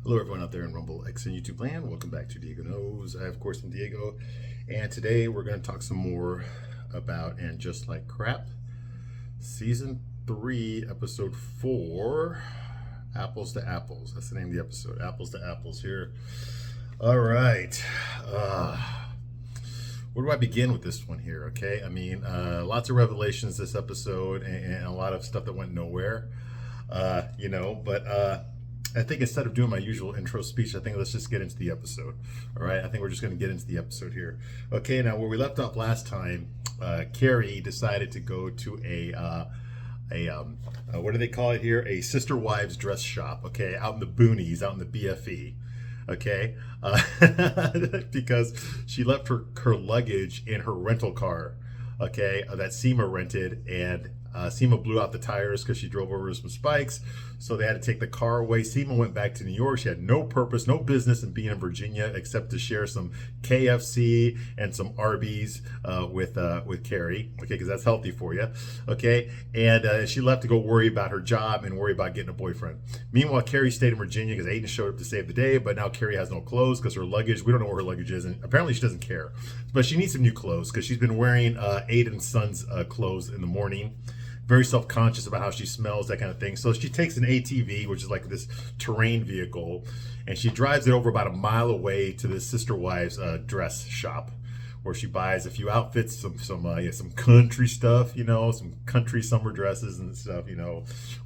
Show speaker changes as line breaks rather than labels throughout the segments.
Hello, everyone out there in Rumble X and YouTube land. Welcome back to Diego Knows. I, of course, am Diego, and today we're going to talk some more about And Just Like Crap, Season 3, Episode 4, Apples to Apples. That's the name of the episode, Apples to Apples here. All right. Where do I begin with this one here, okay? I mean, lots of revelations this episode and a lot of stuff that went nowhere, but I think instead of doing my usual intro speech, I think let's just get into the episode. All right, I think we're just going to get into the episode here. Okay, now where we left off last time, Carrie decided to go to what do they call it here? A sister wives dress shop. Okay, out in the boonies, out in the BFE. Okay, because she left her luggage in her rental car. Okay, that Seema rented, and Seema blew out the tires because she drove over some spikes, so they had to take the car away. Seema went back to New York. She had no purpose, no business in being in Virginia except to share some KFC and some Arby's with Carrie, okay, because that's healthy for you, okay? And she left to go worry about her job and worry about getting a boyfriend. Meanwhile, Carrie stayed in Virginia because Aiden showed up to save the day, but now Carrie has no clothes because her luggage, we don't know where her luggage is, and apparently she doesn't care. But she needs some new clothes because she's been wearing Aiden's son's clothes in the morning. Very self-conscious about how she smells, that kind of thing. So she takes an ATV, which is like this terrain vehicle, and she drives it over about a mile away to the sister wives dress shop, where she buys a few outfits, some country stuff, some country summer dresses and stuff,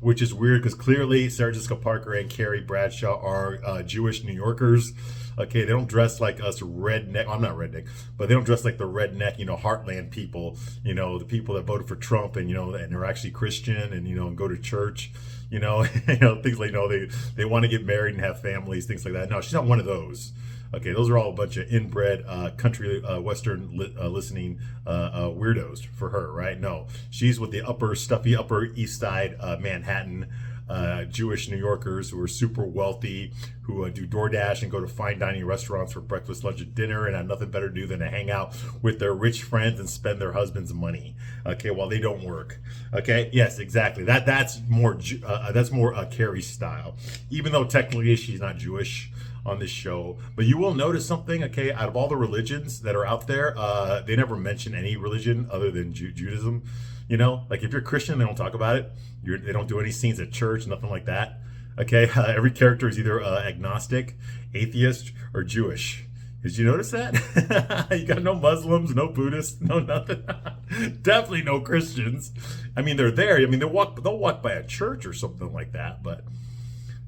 which is weird because clearly Sarah Jessica Parker and Carrie Bradshaw are Jewish New Yorkers. Okay, they don't dress like us redneck. I'm not redneck, but they don't dress like the redneck, heartland people. The people that voted for Trump and and they're actually Christian and go to church. Things like they want to get married and have families, things like that. No, she's not one of those. Okay, those are all a bunch of inbred country western listening weirdos for her, right? No, she's with the stuffy Upper East Side Manhattan Jewish New Yorkers who are super wealthy, who do DoorDash and go to fine dining restaurants for breakfast, lunch, and dinner, and have nothing better to do than to hang out with their rich friends and spend their husband's money. Okay, while they don't work. Okay, yes, exactly. That's more Carrie's style, even though technically she's not Jewish on this show. But you will notice something, okay, out of all the religions that are out there, they never mention any religion other than Judaism. Like if you're Christian, they don't talk about it. They don't do any scenes at church, nothing like that. Okay, every character is either agnostic, atheist, or Jewish. Did you notice that? You got no Muslims, no Buddhists, no nothing. Definitely no Christians. I mean, they're there. I mean, they'll walk by a church or something like that, but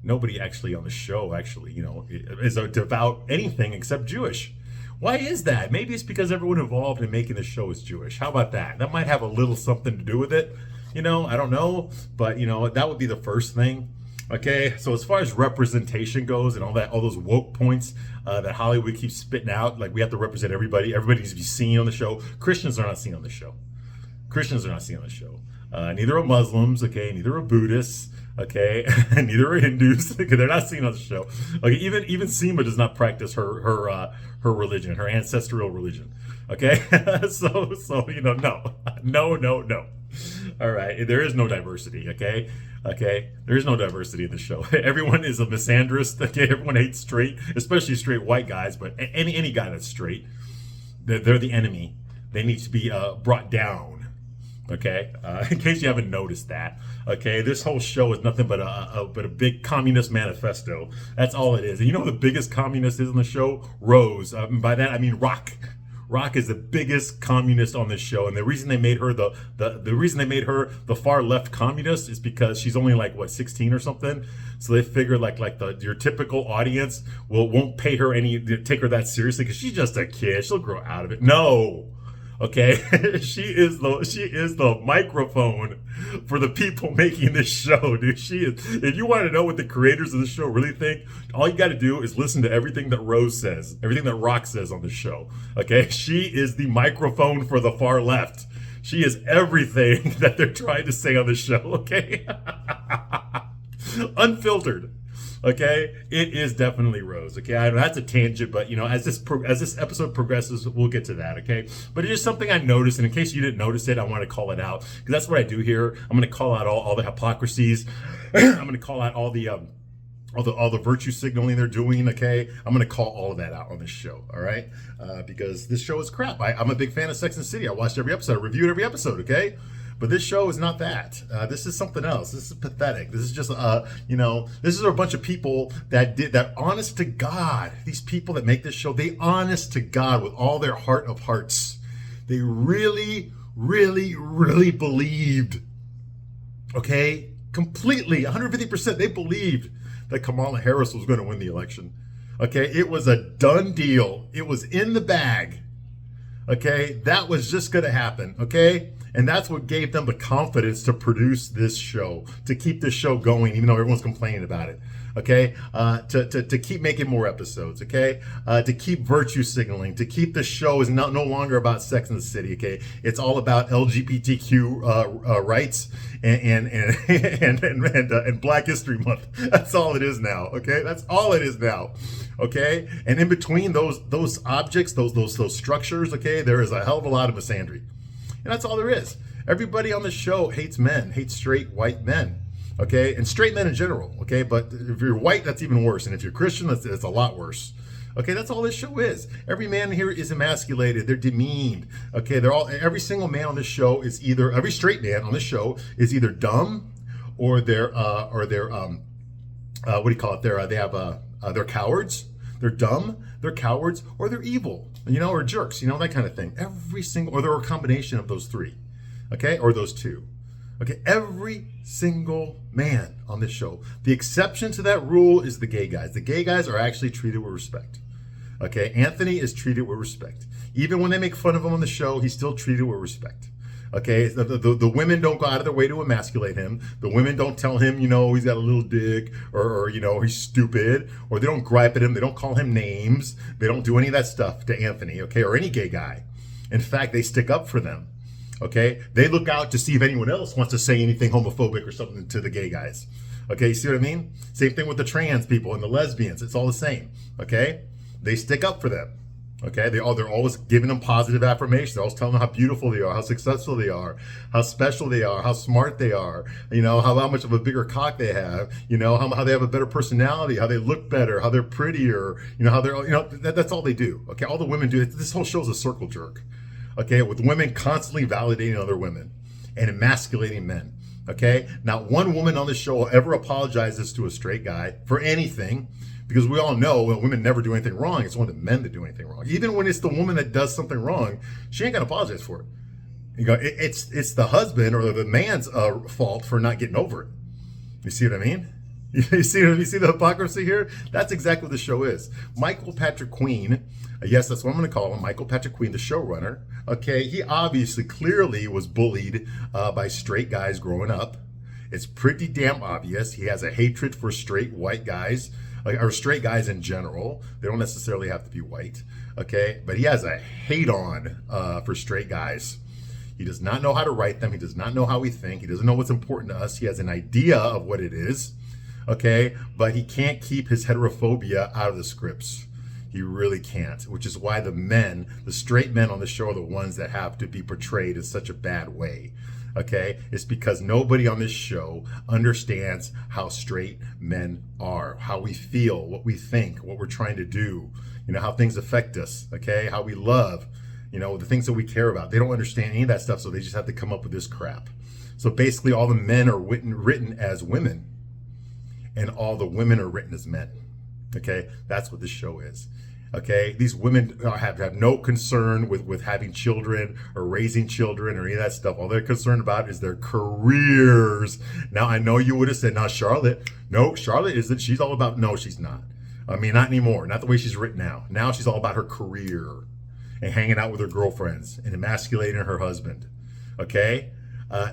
nobody actually on the show is a devout anything except Jewish. Why is that? Maybe it's because everyone involved in making the show is Jewish. How about that? That might have a little something to do with it. I don't know, but that would be the first thing. Okay, so as far as representation goes and all those woke points that Hollywood keeps spitting out, like we have to represent everybody. Everybody needs to be seen on the show. Christians are not seen on the show. Neither are Muslims. Okay, neither are Buddhists. Okay, and neither are Hindus. Okay, they're not seen on the show. Okay, even Seema does not practice her religion, her ancestral religion. Okay, so no. All right, there is no diversity. Okay, there is no diversity in the show. Everyone is a misandrist. Okay, everyone hates straight, especially straight white guys. But any guy that's straight, they're the enemy. They need to be brought down. Okay, in case you haven't noticed that. Okay, this whole show is nothing but a big communist manifesto. That's all it is. And the biggest communist is on the show? Rose. By that I mean Rock. Rock is the biggest communist on this show, and the reason they made her the far left communist is because she's only like 16 or something. So they figure your typical audience won't take her that seriously because she's just a kid. She'll grow out of it. No. Okay, she is the microphone for the people making this show, dude. She is. If you want to know what the creators of the show really think, all you got to do is listen to everything that Rose says, everything that Rock says on the show. Okay, she is the microphone for the far left. She is everything that they're trying to say on the show. Okay, unfiltered. Okay, it is definitely Rose. Okay, I know that's a tangent, but as this episode progresses, we'll get to that. Okay, but it is something I noticed, and in case you didn't notice it, I want to call it out because that's what I do here. I'm going to call out all the hypocrisies. I'm going to call out all the all the virtue signaling they're doing. Okay, I'm gonna call all of that out on this show. All right, because this show is crap. I'm a big fan of Sex and the City. I watched every episode, reviewed every episode. Okay, but this show is not that. This is something else. This is pathetic. This is just this is a bunch of people that did that. Honest to God, these people that make this show, they honest to God with all their heart of hearts, they really, really, really believed. Okay, completely, 150%. They believed that Kamala Harris was going to win the election. Okay, it was a done deal. It was in the bag. Okay, that was just going to happen. Okay, and that's what gave them the confidence to produce this show, to keep this show going, even though everyone's complaining about it. Okay, to keep making more episodes. Okay, to keep virtue signaling, to keep the show is no longer about Sex and the City. Okay, it's all about LGBTQ rights and Black History Month. That's all it is now. Okay, that's all it is now. Okay, and in between those objects, those structures, okay, there is a hell of a lot of misandry, and that's all there is. Everybody on the show hates men, hates straight white men. Okay, and straight men in general. Okay, but if you're white, that's even worse, and if you're Christian, that's a lot worse. Okay, that's all this show is. Every man here is emasculated. They're demeaned. Okay, every single man on this show is either, every straight man on this show is either dumb or they're what do you call it? They're cowards. They're dumb. They're cowards, or they're evil. Or jerks. That kind of thing. Or they're a combination of those three. Okay, or those two. Okay, every single man on this show. The exception to that rule is the gay guys. The gay guys are actually treated with respect. Okay, Anthony is treated with respect. Even when they make fun of him on the show, he's still treated with respect. Okay, the women don't go out of their way to emasculate him. The women don't tell him, he's got a little dick, or he's stupid, or they don't gripe at him. They don't call him names. They don't do any of that stuff to Anthony, okay, or any gay guy. In fact, they stick up for them. Okay, they look out to see if anyone else wants to say anything homophobic or something to the gay guys. Okay, you see what I mean? Same thing with the trans people and the lesbians. It's all the same. Okay, they stick up for them. Okay, they're always giving them positive affirmation. They're always telling them how beautiful they are, how successful they are, how special they are, how smart they are. How much of a bigger cock they have. How they have a better personality, how they look better, how they're prettier. How they're that's all they do. Okay, all the women do. This whole show is a circle jerk. Okay, with women constantly validating other women and emasculating men. Okay, not one woman on the show will ever apologizes to a straight guy for anything, because we all know when women never do anything wrong, it's only the men that do anything wrong. Even when it's the woman that does something wrong, she ain't gonna apologize for it. It's the husband or the man's fault for not getting over it. You see what I mean? You see the hypocrisy here? That's exactly what the show is. Michael Patrick Queen, yes, that's what I'm going to call him, Michael Patrick Queen, the showrunner. Okay, he obviously, clearly was bullied by straight guys growing up. It's pretty damn obvious. He has a hatred for straight white guys, or straight guys in general. They don't necessarily have to be white. Okay, but he has a hate on for straight guys. He does not know how to write them. He does not know how we think. He doesn't know what's important to us. He has an idea of what it is. Okay, but he can't keep his heterophobia out of the scripts. He really can't, which is why the straight men on the show are the ones that have to be portrayed in such a bad way. Okay, it's because nobody on this show understands how straight men are, how we feel, what we think, what we're trying to do, how things affect us, okay, how we love, the things that we care about. They don't understand any of that stuff, so they just have to come up with this crap. So basically all the men are written as women, and all the women are written as men. Okay, that's what this show is. Okay, these women have no concern with having children or raising children or any of that stuff. All they're concerned about is their careers. Now, I know you would have said, now Charlotte. No, Charlotte isn't. She's all about, no, she's not. I mean, not anymore. Not the way she's written now. Now she's all about her career and hanging out with her girlfriends and emasculating her husband. Okay?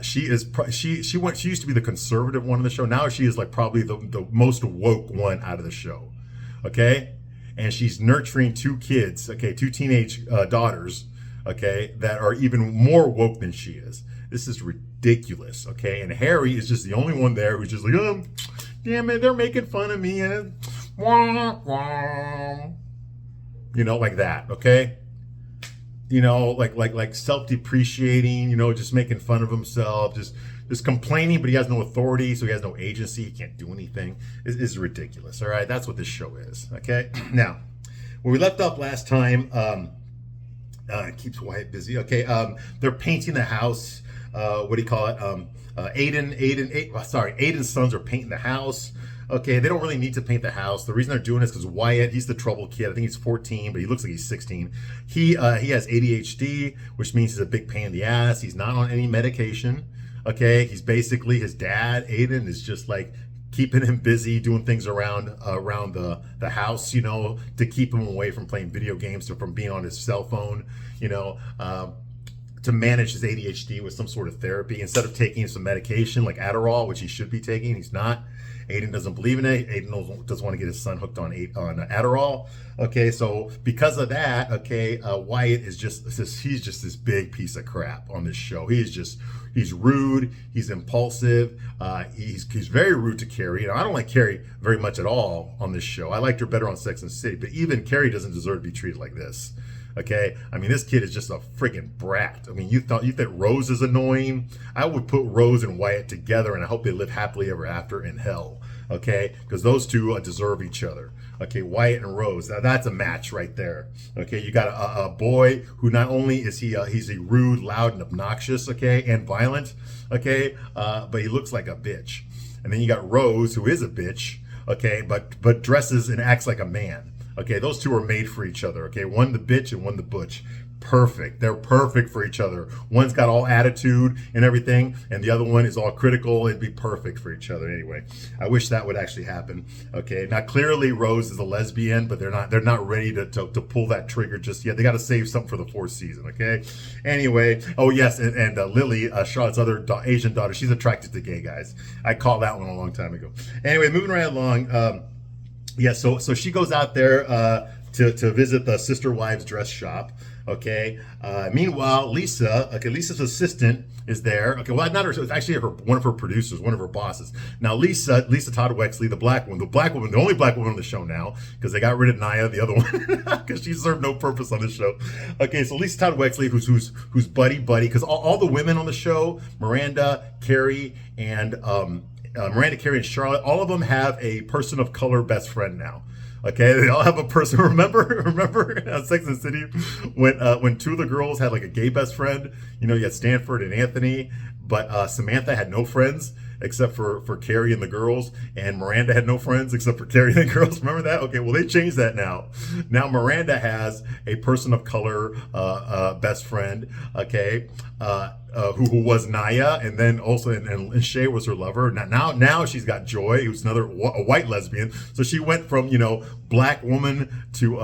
She used to be the conservative one on the show. Now she is like probably the most woke one out of the show. Okay, and she's nurturing two kids. Okay, two teenage daughters. Okay, that are even more woke than she is. This is ridiculous. Okay, and Harry is just the only one there who's just like, oh, damn it, they're making fun of me, and wah, wah. Like that. Okay. Like self-depreciating, just making fun of himself, just just complaining, but he has no authority, so he has no agency. He can't do anything. It's ridiculous. All right, that's what this show is. Okay, now where we left off last time, it keeps Wyatt busy. Okay, they're painting the house. What do you call it? Aiden's sons are painting the house. Okay, they don't really need to paint the house. The reason they're doing this is because Wyatt, he's the trouble kid. I think he's 14, but he looks like he's 16. He has ADHD, which means he's a big pain in the ass. He's not on any medication. Okay, he's basically his dad. Aiden is just like keeping him busy, doing things around the house, to keep him away from playing video games or from being on his cell phone, to manage his ADHD with some sort of therapy instead of taking some medication like Adderall, which he should be taking. He's not. Aiden doesn't believe in it. Aiden doesn't want to get his son hooked on Adderall. Okay, so because of that, Wyatt is he's just this big piece of crap on this show. He's rude. He's impulsive. He's very rude to Carrie. I don't like Carrie very much at all on this show. I liked her better on Sex and the City, but even Carrie doesn't deserve to be treated like this. Okay, I mean, this kid is just a freaking brat. I mean, you thought Rose is annoying? I would put Rose and Wyatt together, and I hope they live happily ever after in hell. Okay, because those two deserve each other. Okay, Wyatt and Rose. Now that's a match right there. Okay, you got a boy who not only is he's a rude, loud, and obnoxious, and violent, but he looks like a bitch. And then you got Rose, who is a bitch, but dresses and acts like a man. Okay, those two are made for each other. Okay, one the bitch and one the butch. Perfect. They're perfect for each other. One's got all attitude and everything, and the other one is all critical. It'd be perfect for each other. Anyway, I wish that would actually happen. Okay, now clearly Rose is a lesbian, but they're not ready to pull that trigger just yet. They got to save something for the fourth season. Okay. Anyway, oh yes, and Lily, Charlotte's other Asian daughter, she's attracted to gay guys. I called that one a long time ago. Anyway, moving right along. Yeah, so she goes out there to visit the sister wives dress shop. Okay. Meanwhile, Lisa's assistant is there. Okay, well, not her. It's actually one of her producers, one of her bosses. Now, Lisa Todd Wexley, the only black woman on the show now, because they got rid of Naya, the other one, because she served no purpose on the show. Okay, so Lisa Todd Wexley, who's buddy, because all the women on the show, Miranda, Carrie, and Charlotte, all of them have a person of color best friend now. Okay, they all have a person. Remember Sex and the City when two of the girls had like a gay best friend. You had Stanford and Anthony, but Samantha had no friends except for Carrie and the girls, and Miranda had no friends except for Carrie and the girls. Remember that? Okay, well they changed that now. Now Miranda has a person of color best friend. Okay. Who was Naya, and then also and Shay was her lover. Now she's got Joy, who's a white lesbian. So she went from black woman to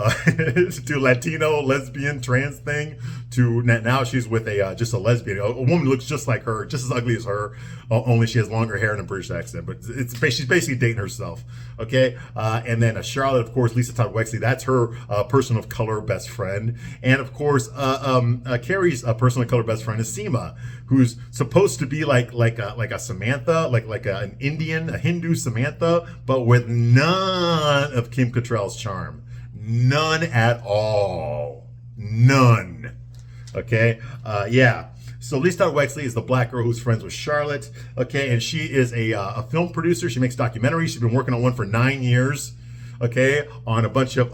to Latino lesbian trans thing to now she's with just a lesbian, a woman who looks just like her, just as ugly as her, only she has longer hair and a British accent. But she's basically dating herself. Okay, and then Charlotte, of course, Lisa Todd Wexley, that's her person of color best friend, and of course Carrie's person of color best friend is Seema, who's supposed to be like a Samantha, like an Indian, a Hindu Samantha, but with none of Kim Cattrall's charm, none at all, none. Okay, yeah. So Lisa Todd Wexley is the black girl who's friends with Charlotte. Okay, and she is a film producer. She makes documentaries. She's been working on one for 9 years. Okay, on a bunch of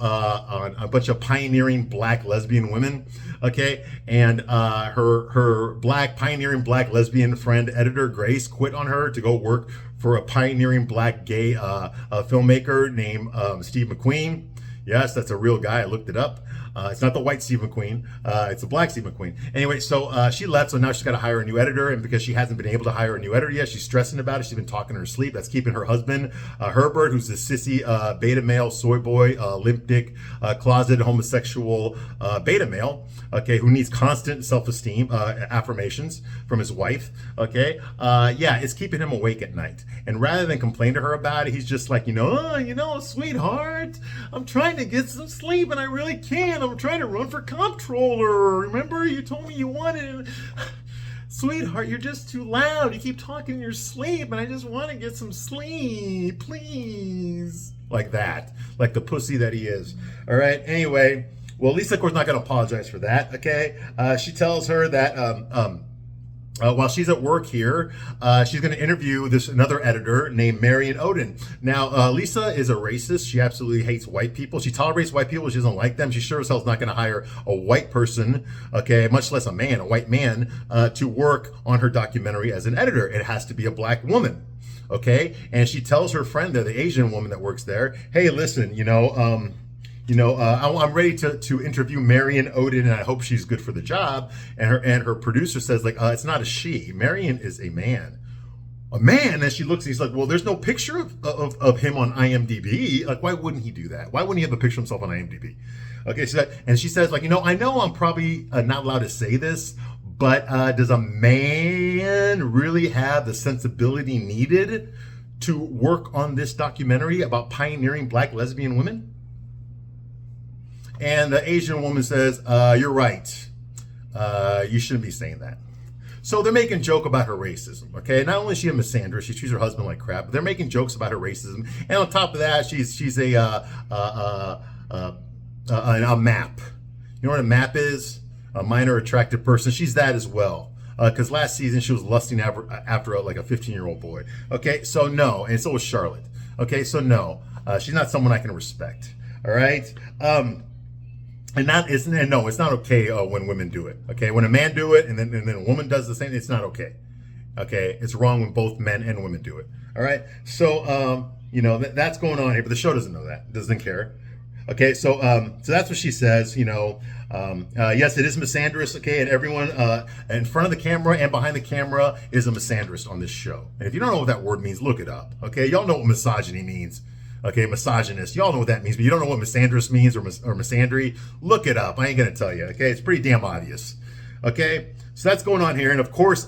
pioneering black lesbian women. Okay, and her pioneering black lesbian friend editor Grace quit on her to go work for a pioneering black gay filmmaker named Steve McQueen. Yes, that's a real guy. I looked it up. It's not the white Steve McQueen. It's the black Steve McQueen. Anyway, so she left, so now she's got to hire a new editor, and because she hasn't been able to hire a new editor yet, she's stressing about it. She's been talking in her sleep. That's keeping her husband, Herbert, who's a sissy beta male, soy boy, limp dick, closet homosexual beta male, okay, who needs constant self-esteem, affirmations from his wife, okay? Yeah, it's keeping him awake at night. And rather than complain to her about it, he's just like, sweetheart, I'm trying to get some sleep, and I really can't. I'm trying to run for comptroller. Remember, you told me you wanted. Sweetheart, you're just too loud. You keep talking in your sleep, and I just want to get some sleep, please. Like that, like the pussy that he is. All right. Anyway, well, Lisa, of course, not going to apologize for that. Okay. She tells her that while she's at work here, she's going to interview another editor named Marion Odin. Now, Lisa is a racist. She absolutely hates white people. She tolerates white people. She doesn't like them. She sure as hell's not going to hire a white person, okay, much less a white man, to work on her documentary as an editor. It has to be a black woman, okay? And she tells her friend there, the Asian woman that works there, hey, listen, I'm ready to interview Marion Odin, and I hope she's good for the job. And her producer says, like, it's not a she. Marion is a man. A man. And she looks, he's like, well, there's no picture of him on IMDb. Like, why wouldn't he do that? Why wouldn't he have a picture of himself on IMDb? Okay, so and she says, like, I know I'm probably not allowed to say this, but does a man really have the sensibility needed to work on this documentary about pioneering black lesbian women? And the Asian woman says, you're right. You shouldn't be saying that. So they're making joke about her racism, okay? Not only is she a misandrist, she treats her husband like crap, but they're making jokes about her racism. And on top of that, she's a map. You know what a map is? A minor attractive person. She's that as well. Because last season she was lusting after like a 15-year-old boy. Okay, so no. And so was Charlotte. Okay, so no. She's not someone I can respect. All right? And it's not okay when women do it. Okay, when a man do it and then a woman does the same, it's not okay. Okay, it's wrong when both men and women do it. All right, so that's going on here, but the show doesn't know that, doesn't care. Okay, so that's what she says. Yes, it is misandrous. Okay, and everyone in front of the camera and behind the camera is a misandrist on this show. And if you don't know what that word means, look it up. Okay, y'all know what misogyny means. Okay, misogynist. Y'all know what that means, but you don't know what misandrous means or misandry. Look it up. I ain't gonna tell you. Okay, it's pretty damn obvious. Okay, so that's going on here, and of course,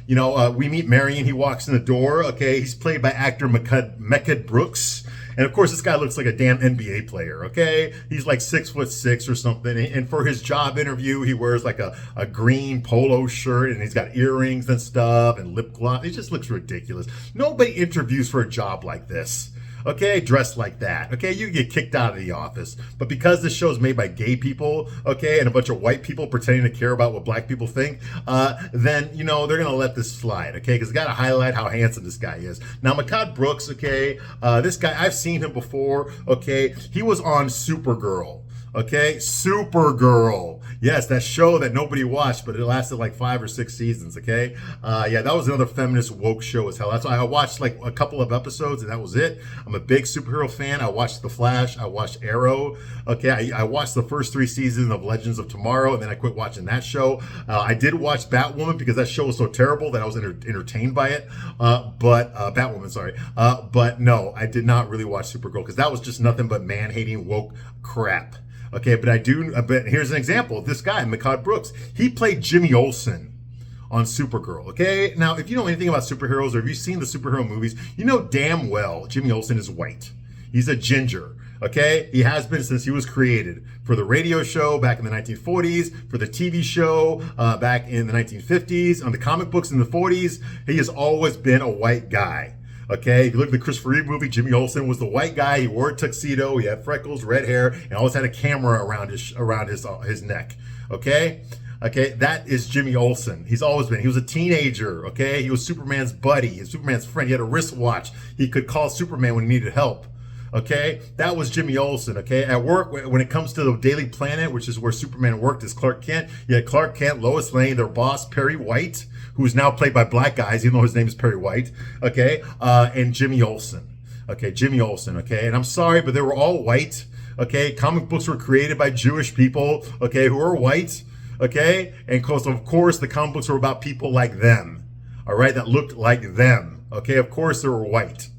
we meet Marion. He walks in the door. Okay, he's played by actor Mehcad Brooks, and of course, this guy looks like a damn NBA player. Okay, he's like 6'6" or something, and for his job interview, he wears like a green polo shirt, and he's got earrings and stuff and lip gloss. He just looks ridiculous. Nobody interviews for a job like this. Okay, dressed like that. Okay, you get kicked out of the office. But because this show is made by gay people, okay, and a bunch of white people pretending to care about what black people think, then, they're going to let this slide, okay? Because got to highlight how handsome this guy is. Now, Mehcad Brooks, okay, this guy, I've seen him before, okay? He was on Supergirl. Okay, Supergirl. Yes, that show that nobody watched, but it lasted like 5 or 6 seasons. Okay, yeah, that was another feminist woke show as hell. That's why I watched like a couple of episodes, and that was it. I'm a big superhero fan. I watched The Flash. I watched Arrow. Okay, I watched the first 3 seasons of Legends of Tomorrow, and then I quit watching that show. I did watch Batwoman because that show was so terrible that I was entertained by it. But Batwoman, sorry. But no, I did not really watch Supergirl because that was just nothing but man-hating woke crap. Okay, but here's an example. This guy, Mehcad Brooks, he played Jimmy Olsen on Supergirl. Okay, now if you know anything about superheroes or if you've seen the superhero movies, you know damn well Jimmy Olsen is white. He's a ginger. Okay, he has been since he was created. For the radio show back in the 1940s, for the TV show back in the 1950s, on the comic books in the 40s, he has always been a white guy. Okay, if you look at the Christopher Reeve movie, Jimmy Olsen was the white guy. He wore a tuxedo. He had freckles, red hair, and always had a camera around his neck. Okay, that is Jimmy Olsen. He's always been. He was a teenager. Okay, he was Superman's buddy, Superman's friend. He had a wristwatch. He could call Superman when he needed help. Okay, that was Jimmy Olsen. Okay, at work, when it comes to the Daily Planet, which is where Superman worked as Clark Kent, you had Clark Kent, Lois Lane, their boss, Perry White, who is now played by black guys, even though his name is Perry White. Okay, and Jimmy Olsen. Okay, Jimmy Olsen. Okay, and I'm sorry, but they were all white. Okay, comic books were created by Jewish people. Okay, who are white. Okay, and of course, the comic books were about people like them. All right, that looked like them. Okay, of course, they were white.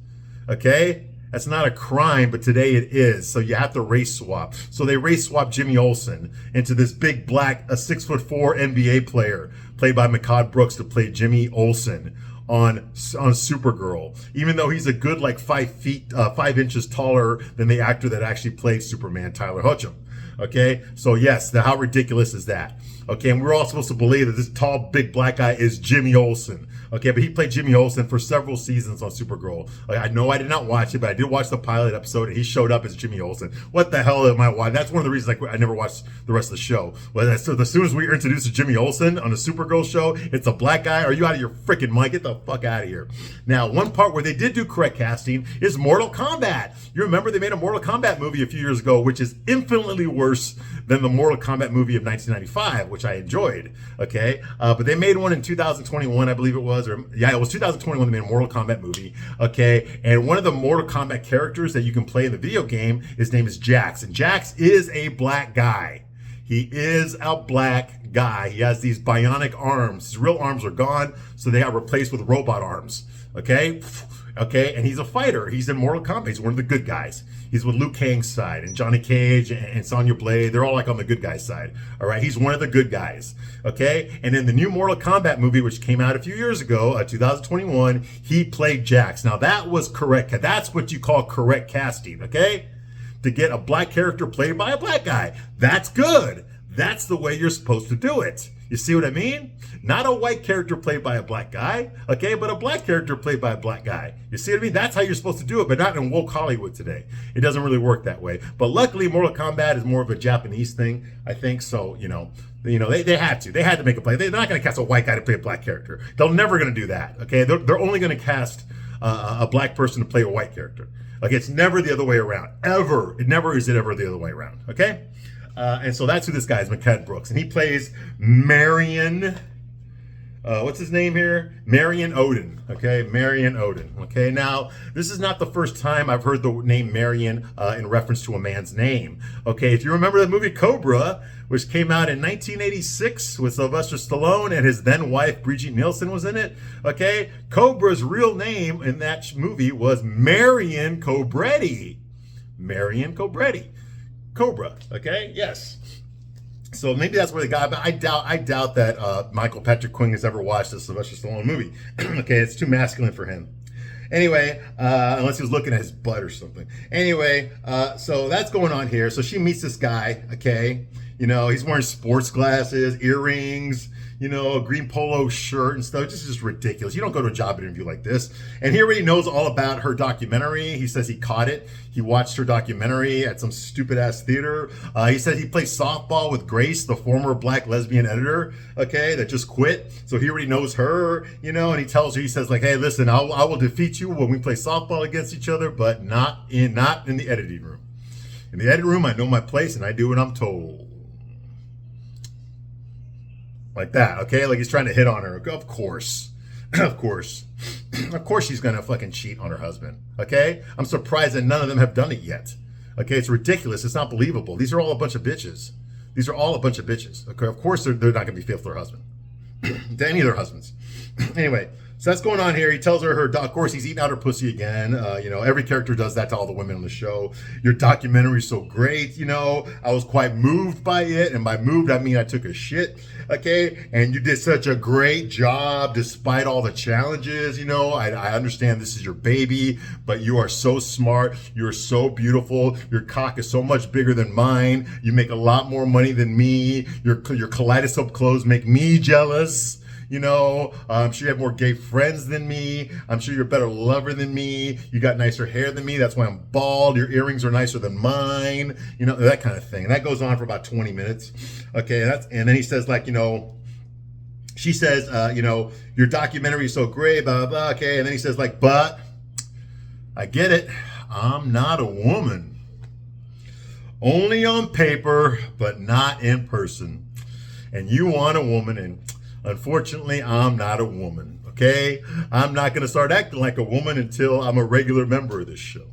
Okay. That's not a crime, but today it is. So you have to race swap. So they race swap Jimmy Olsen into this big black, a 6'4" NBA player played by Mehcad Brooks to play Jimmy Olsen on Supergirl. Even though he's a good like 5 inches taller than the actor that actually played Superman, Tyler Hoechlin. Okay, so yes, how ridiculous is that? Okay, and we're all supposed to believe that this tall, big black guy is Jimmy Olsen. Okay, but he played Jimmy Olsen for several seasons on Supergirl. Like, I know I did not watch it, but I did watch the pilot episode, and he showed up as Jimmy Olsen. What the hell am I watching? That's one of the reasons I never watched the rest of the show. Well, so as soon as we introduced to Jimmy Olsen on the Supergirl show, it's a black guy. Are you out of your freaking mind? Get the fuck out of here. Now, one part where they did do correct casting is Mortal Kombat. You remember they made a Mortal Kombat movie a few years ago, which is infinitely worse than the Mortal Kombat movie of 1995, which I enjoyed. Okay, but they made one in 2021, I believe it was, or yeah, it was 2021. They made a Mortal Kombat movie. Okay, and one of the Mortal Kombat characters that you can play in the video game, his name is Jax, and Jax is a black guy. He is a black guy. He has these bionic arms. His real arms are gone, so they got replaced with robot arms. Okay, and he's a fighter. He's in Mortal Kombat. He's one of the good guys. He's with Liu Kang's side, and Johnny Cage and Sonya Blade. They're all like on the good guy's side. All right, he's one of the good guys. Okay, and in the new Mortal Kombat movie, which came out a few years ago, 2021, he played Jax. Now that was correct. That's what you call correct casting. Okay, to get a black character played by a black guy. That's good. That's the way you're supposed to do it. You see what I mean? Not a white character played by a black guy, okay, but a black character played by a black guy. You see what I mean? That's how you're supposed to do it, but not in woke Hollywood today. It doesn't really work that way. But luckily, Mortal Kombat is more of a Japanese thing, I think. So, they had to. They had to make a play. They're not going to cast a white guy to play a black character. They're never going to do that, okay? They're only going to cast a black person to play a white character. Like, it's never the other way around. Ever. It never is ever the other way around, okay? And so that's who this guy is, McCann Brooks. And he plays Marion, what's his name here? Marion Odin, okay? Marion Odin, okay? Now, this is not the first time I've heard the name Marion in reference to a man's name, okay? If you remember the movie Cobra, which came out in 1986 with Sylvester Stallone and his then wife, Brigitte Nielsen, was in it, okay? Cobra's real name in that movie was Marion Cobretti. Marion Cobretti. Cobra, okay? Yes. So maybe that's where they got it, but I doubt that Michael Patrick Quinn has ever watched a Sylvester Stallone movie. Okay, it's too masculine for him. Anyway, unless he was looking at his butt or something. Anyway, so that's going on here. So she meets this guy, okay? He's wearing sports glasses, earrings, a green polo shirt and stuff. This is just ridiculous. You don't go to a job interview like this. And he already knows all about her documentary. He says he caught it. He watched her documentary at some stupid ass theater. He said he played softball with Grace, the former black lesbian editor, okay, that just quit. So he already knows her, and he tells her, he says like, hey, listen, I will defeat you when we play softball against each other, but not in the editing room. In the editing room, I know my place and I do what I'm told. Like that, okay? Like he's trying to hit on her. Of course. Of course she's gonna fucking cheat on her husband, okay? I'm surprised that none of them have done it yet. Okay, it's ridiculous. It's not believable. These are all a bunch of bitches. These are all a bunch of bitches. Okay, of course they're not gonna be faithful to their husband. To any of their husbands. Anyway, so that's going on here. He tells her, of course, he's eating out her pussy again. Every character does that to all the women on the show. Your documentary is so great. I was quite moved by it. And by moved, I mean I took a shit. Okay. And you did such a great job despite all the challenges. I understand this is your baby, but you are so smart. You're so beautiful. Your cock is so much bigger than mine. You make a lot more money than me. Your kaleidoscope clothes make me jealous. I'm sure you have more gay friends than me. I'm sure you're a better lover than me. You got nicer hair than me. That's why I'm bald. Your earrings are nicer than mine. That kind of thing. And that goes on for about 20 minutes. Okay, and then he says she says, your documentary is so great, blah, blah, blah. Okay, and then he says but I get it. I'm not a woman. Only on paper, but not in person. And you want a woman, and unfortunately, I'm not a woman, okay? I'm not going to start acting like a woman until I'm a regular member of this show.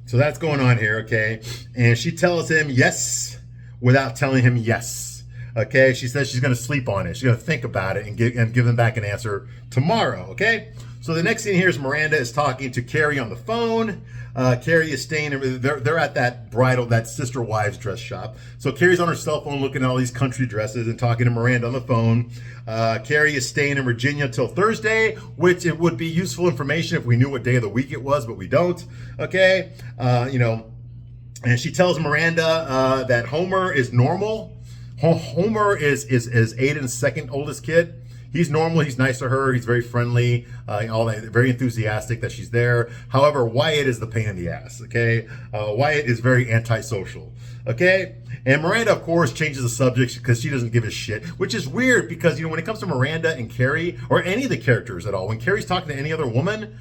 So that's going on here, okay? And she tells him yes without telling him yes, okay? She says she's going to sleep on it. She's going to think about it and give him back an answer tomorrow, okay? So the next scene here is Miranda is talking to Carrie on the phone. Carrie is staying, they're at that sister wives dress shop. So Carrie's on her cell phone looking at all these country dresses and talking to Miranda on the phone. Carrie is staying in Virginia till Thursday, which it would be useful information if we knew what day of the week it was, but we don't. Okay. And she tells Miranda that Homer is normal. Homer is Aiden's second oldest kid. He's normal. He's nice to her. He's very friendly. All that, very enthusiastic that she's there. However, Wyatt is the pain in the ass. Okay, Wyatt is very antisocial. Okay, and Miranda, of course, changes the subject because she doesn't give a shit, which is weird because, you know, when it comes to Miranda and Carrie, or any of the characters at all, when Carrie's talking to any other woman,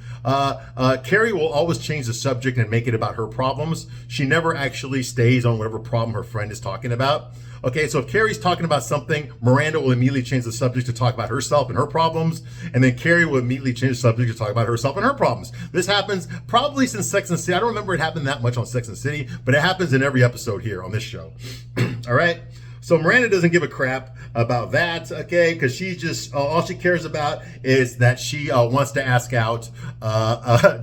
Carrie will always change the subject and make it about her problems. She never actually stays on whatever problem her friend is talking about. Okay, so if Carrie's talking about something, Miranda will immediately change the subject to talk about herself and her problems, and then Carrie will immediately change the subject to talk about herself and her problems. This happens probably since Sex and the City. I don't remember it happened that much on Sex and the City, but it happens in every episode here on this show. All right? So Miranda doesn't give a crap about that, okay? Because she just, all she cares about is that she wants to ask out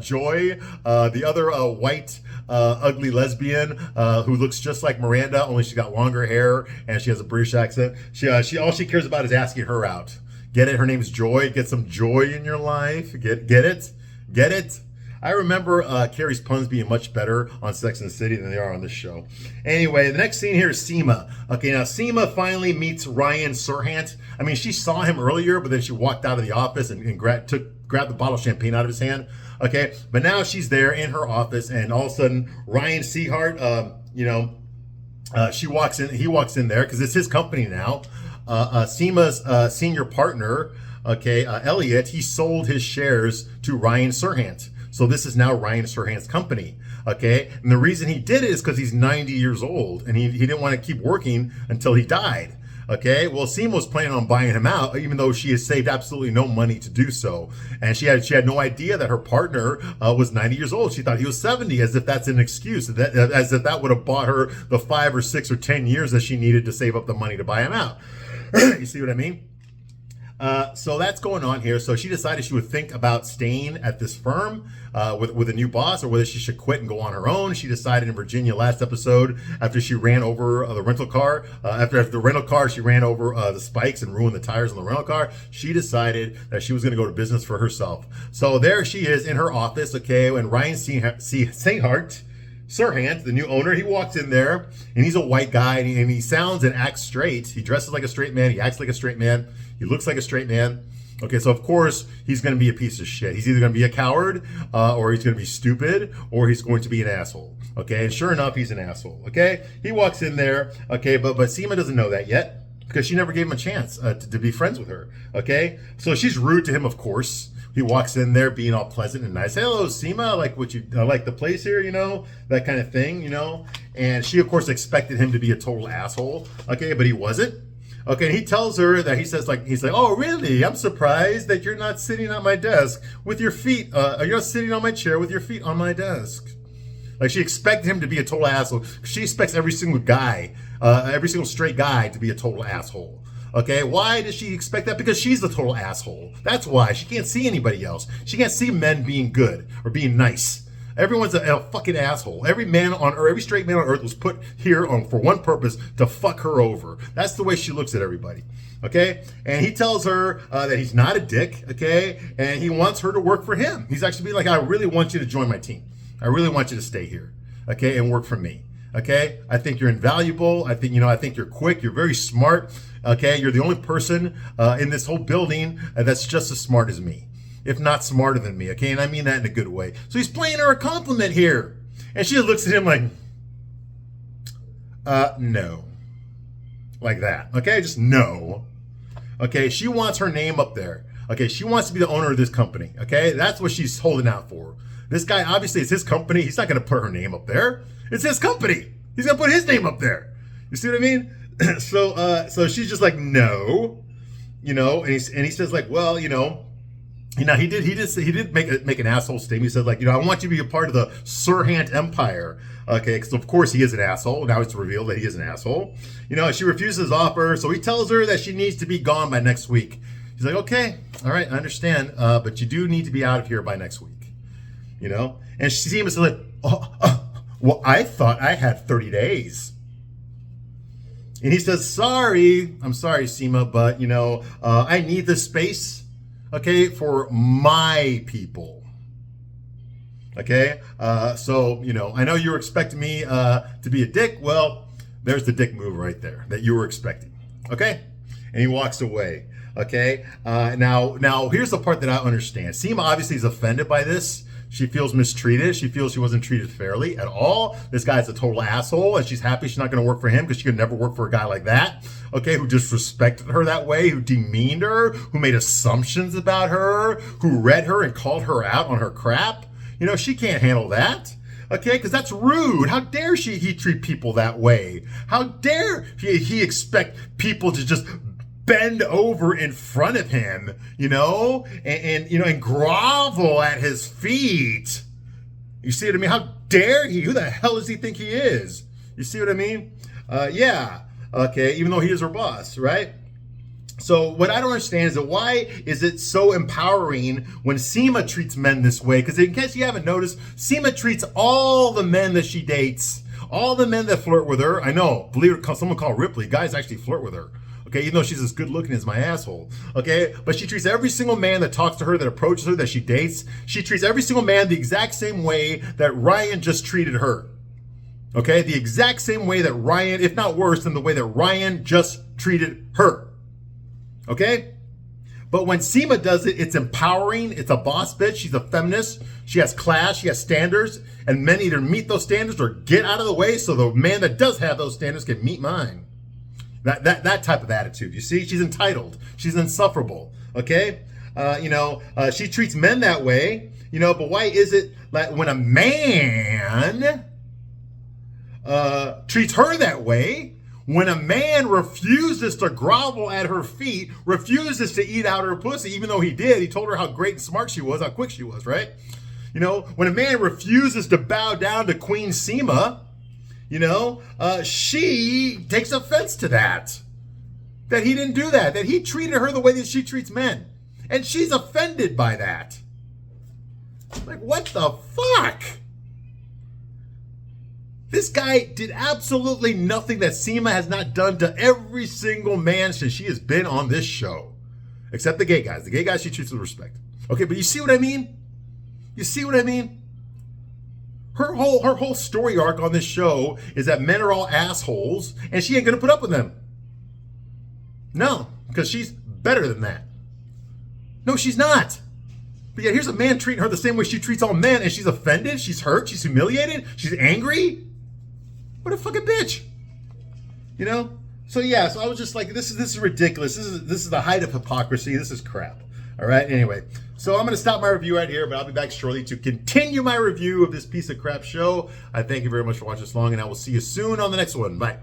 Joy, the other white ugly lesbian who looks just like Miranda, only she got longer hair and she has a British accent. She all she cares about is asking her out. Get it? Her name's Joy. Get some joy in your life. Get it? Get it? I remember Carrie's puns being much better on Sex and the City than they are on this show. Anyway, the next scene here is Seema. Okay, now Seema finally meets Ryan Serhant. I mean, she saw him earlier, but then she walked out of the office and grabbed the bottle of champagne out of his hand. Okay, but now she's there in her office, and all of a sudden, Ryan Seahart, he walks in there because it's his company now. Seema's senior partner, okay, Elliot, he sold his shares to Ryan Serhant. So this is now Ryan Serhant's company, okay? And the reason he did it is because he's 90 years old, and he didn't want to keep working until he died, okay? Well, Seema was planning on buying him out, even though she has saved absolutely no money to do so. And she had no idea that her partner was 90 years old. She thought he was 70, as if that's an excuse, as if that would have bought her the 5 or 6 or 10 years that she needed to save up the money to buy him out. You see what I mean? So that's going on here. So she decided she would think about staying at this firm with a new boss, or whether she should quit and go on her own. She decided in Virginia last episode, after she ran over the rental car, after the rental car, she ran over the spikes and ruined the tires on the rental car. She decided that she was going to go to business for herself. So there she is in her office, okay, and Ryan Seahart, Serhant, the new owner, he walks in there, and he's a white guy, and he sounds and acts straight. He dresses like a straight man. He acts like a straight man. He looks like a straight man. Okay, so of course, he's going to be a piece of shit. He's either going to be a coward, or he's going to be stupid, or he's going to be an asshole. Okay, and sure enough, he's an asshole. Okay, he walks in there, okay, but Seema doesn't know that yet, because she never gave him a chance to be friends with her. Okay, so she's rude to him, of course. He walks in there being all pleasant and nice. Hello, Seema, like the place here, you know, that kind of thing, you know. And she, of course, expected him to be a total asshole. Okay, but he wasn't. Okay, and he tells her that he's like, oh, really? I'm surprised that you're not sitting at my desk with your feet. You're not sitting on my chair with your feet on my desk. Like, she expected him to be a total asshole. She expects every single guy, every single straight guy to be a total asshole. Okay, why does she expect that? Because she's the total asshole. That's why. She can't see anybody else. She can't see men being good or being nice. Everyone's a fucking asshole. Every man on earth, every straight man on earth was put here for one purpose, to fuck her over. That's the way she looks at everybody. Okay? And he tells her that he's not a dick, okay? And he wants her to work for him. He's actually being like, I really want you to join my team. I really want you to stay here, okay, and work for me. Okay? I think you're invaluable. I think you're quick. You're very smart. Okay? You're the only person in this whole building that's just as smart as me, if not smarter than me, okay? And I mean that in a good way. So he's playing her a compliment here. And she looks at him like, no. Like that, okay? Just no. Okay, she wants her name up there. Okay, she wants to be the owner of this company, okay? That's what she's holding out for. This guy, obviously, it's his company. He's not going to put her name up there. It's his company. He's going to put his name up there. You see what I mean? So she's just like, no. You know, and he says like, well, you know, he did make an asshole statement. He said like, you know, I want you to be a part of the Serhant Empire. Okay, because of course he is an asshole. Now it's revealed that he is an asshole. You know, she refuses his offer, so he tells her that she needs to be gone by next week. He's like, okay, all right, I understand, but you do need to be out of here by next week. You know, and she seems to like, well, I thought I had 30 days. And he says, I'm sorry, Seema, but, you know, I need this space, okay, for my people. Okay, so, you know, I know you were expecting me to be a dick. Well, There's the dick move right there that you were expecting. Okay? And he walks away. Okay? Now here's the part that I understand. Seema obviously is offended by this. She feels mistreated. She feels she wasn't treated fairly at all. This guy's a total asshole, and she's happy she's not going to work for him because she could never work for a guy like that, okay, who disrespected her that way, who demeaned her, who made assumptions about her, who read her and called her out on her crap. You know, she can't handle that, okay, because that's rude. How dare he treat people that way? How dare he expect people to just bend over in front of him, you know, and grovel at his feet. You see what I mean? How dare he? Who the hell does he think he is? You see what I mean? Yeah. Okay. Even though he is her boss, right? So what I don't understand is that why is it so empowering when Seema treats men this way? Because in case you haven't noticed, Seema treats all the men that she dates, all the men that flirt with her. I know, believe it, someone called Ripley, guys actually flirt with her. Okay, even though she's as good looking as my asshole. Okay, but she treats every single man that talks to her, that approaches her, that she dates. She treats every single man the exact same way that Ryan just treated her. Okay, the exact same way that Ryan, if not worse than the way that Ryan just treated her. Okay? But when Seema does it, it's empowering. It's a boss bitch. She's a feminist. She has class. She has standards. And men either meet those standards or get out of the way so the man that does have those standards can meet mine. That type of attitude. You see, she's entitled. She's insufferable. Okay? She treats men that way. You know, but why is it that when a man treats her that way, when a man refuses to grovel at her feet, refuses to eat out her pussy, even though he did, he told her how great and smart she was, how quick she was, right? You know, when a man refuses to bow down to Queen Seema, you know, she takes offense to that. That he didn't do that. That he treated her the way that she treats men. And she's offended by that. Like, what the fuck? This guy did absolutely nothing that Seema has not done to every single man since she has been on this show. Except the gay guys. The gay guys she treats with respect. Okay, but you see what I mean? You see what I mean? Her whole story arc on this show is that men are all assholes and she ain't gonna put up with them. No, because she's better than that. No, she's not. But yet here's a man treating her the same way she treats all men, and she's offended, she's hurt, she's humiliated, she's angry. What a fucking bitch. You know? So yeah, so I was just like, this is ridiculous. This is the height of hypocrisy. This is crap. All right, anyway. So I'm going to stop my review right here, but I'll be back shortly to continue my review of this piece of crap show. I thank you very much for watching this long, and I will see you soon on the next one. Bye.